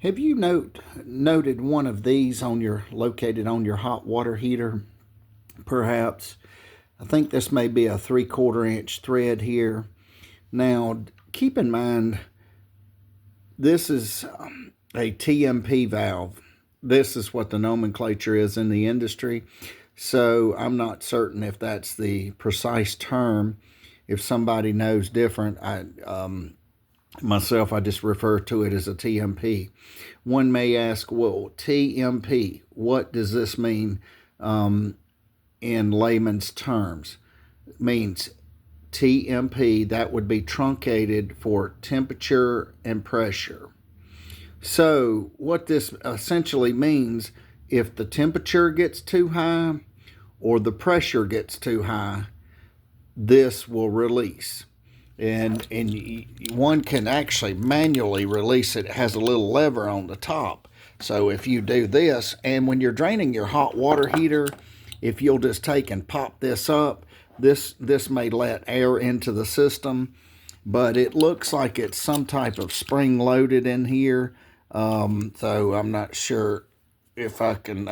Have you noted one of these on your located on your hot water heater? Perhaps. I think this may be a 3/4 inch thread here. Now, keep in mind this is a TMP valve. This is what the nomenclature is in the industry. So I'm not certain if that's the precise term. If somebody knows different, myself, I just refer to it as a TMP. One may ask, well, TMP, what does this mean in layman's terms? It means TMP, that would be truncated for temperature and pressure. So, what this essentially means, if the temperature gets too high or the pressure gets too high, this will release. And one can actually manually release it. It has a little lever on the top. So if you do this, and when you're draining your hot water heater, if you'll just take and pop this up, this may let air into the system, but it looks like it's some type of spring loaded in here. So I'm not sure if I can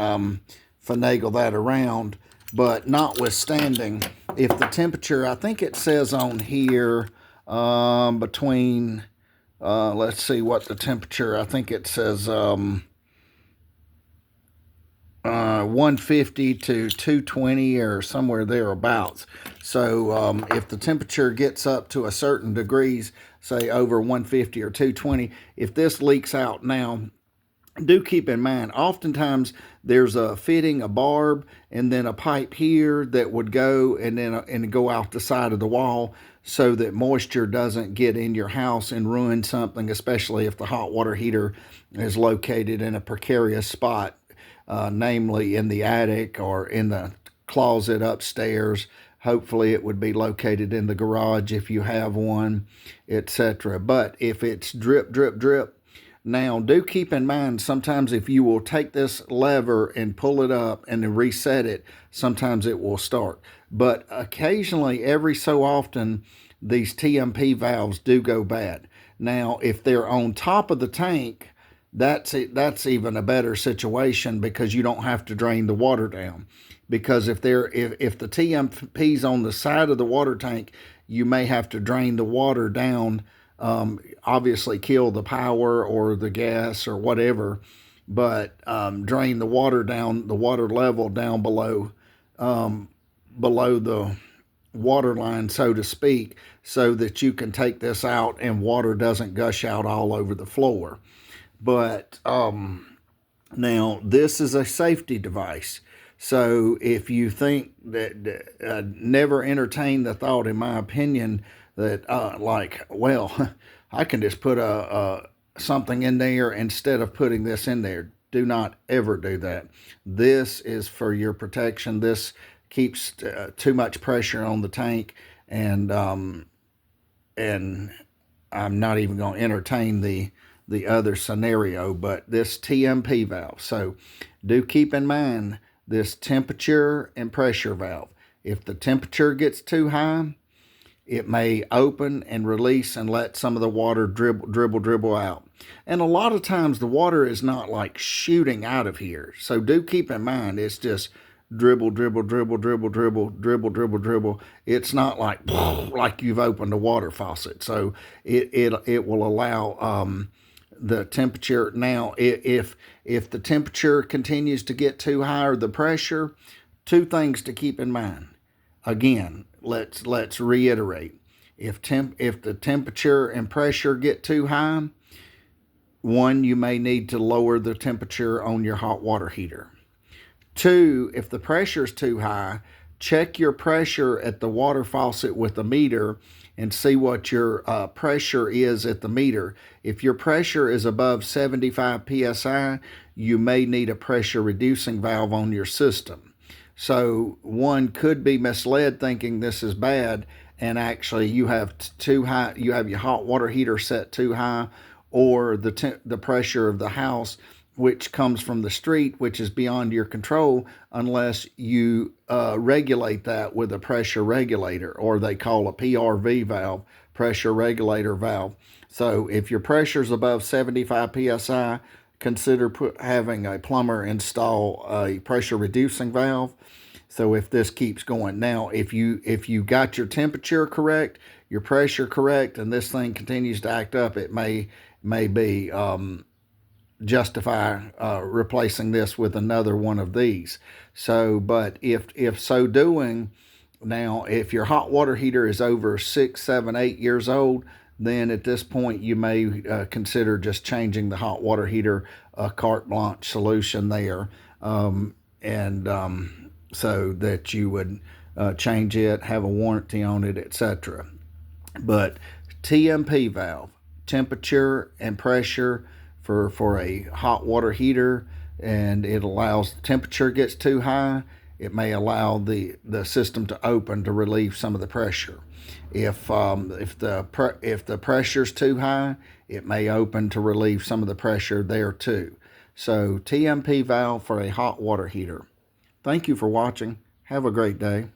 finagle that around. But notwithstanding, if the temperature, I think it says on here between, let's see what the temperature, I think it says 150 to 220 or somewhere thereabouts. So if the temperature gets up to a certain degrees, say over 150 or 220, if this leaks out now, do keep in mind, oftentimes there's a fitting, a barb, and then a pipe here that would go and go out the side of the wall so that moisture doesn't get in your house and ruin something, especially if the hot water heater is located in a precarious spot, namely in the attic or in the closet upstairs. Hopefully it would be located in the garage if you have one, etc. But if it's drip, drip, drip, now, do keep in mind, sometimes if you will take this lever and pull it up and then reset it, sometimes it will start. But occasionally, every so often, these TMP valves do go bad. Now, if they're on top of the tank, that's even a better situation because you don't have to drain the water down. Because if the TMP's on the side of the water tank, you may have to drain the water down, obviously kill the power or the gas or whatever, but drain the water down, the water level down below the water line, so to speak, so that you can take this out and water doesn't gush out all over the floor. But now this is a safety device. So if you think that, never entertain the thought, in my opinion, that well, I can just put a something in there instead of putting this in there. Do not ever do that. This is for your protection. This keeps too much pressure on the tank, and I'm not even going to entertain the other scenario, but this TMP valve. So do keep in mind this temperature and pressure valve. If the temperature gets too high, it may open and release and let some of the water dribble out. And a lot of times the water is not like shooting out of here. So do keep in mind it's just dribble, dribble, dribble, dribble, dribble, dribble, dribble, dribble. It's not like like you've opened a water faucet. So it will allow the temperature. Now, if the temperature continues to get too high or the pressure, two things to keep in mind. Again, let's reiterate. If the temperature and pressure get too high, one, you may need to lower the temperature on your hot water heater. Two, if the pressure is too high, check your pressure at the water faucet with a meter and see what your pressure is at the meter. If your pressure is above 75 psi, you may need a pressure reducing valve on your system. So one could be misled thinking this is bad, and actually you have too high. You have your hot water heater set too high, or the pressure of the house, which comes from the street, which is beyond your control unless you regulate that with a pressure regulator, or they call a PRV valve, pressure regulator valve. So if your pressure is above 75 psi, consider having a plumber install a pressure reducing valve. So if this keeps going, now if you got your temperature correct, your pressure correct, and this thing continues to act up, it may be justify replacing this with another one of these. So, but if so doing, now if your hot water heater is over 6, 7, 8 years old, then at this point you may consider just changing the hot water heater, a carte blanche solution there, so that you would change it, have a warranty on it, etc. But TMP valve, temperature and pressure for a hot water heater, and it allows, the temperature gets too high, it may allow the system to open to relieve some of the pressure. If the pressure's too high, it may open to relieve some of the pressure there too. So TMP valve for a hot water heater. Thank you for watching. Have a great day.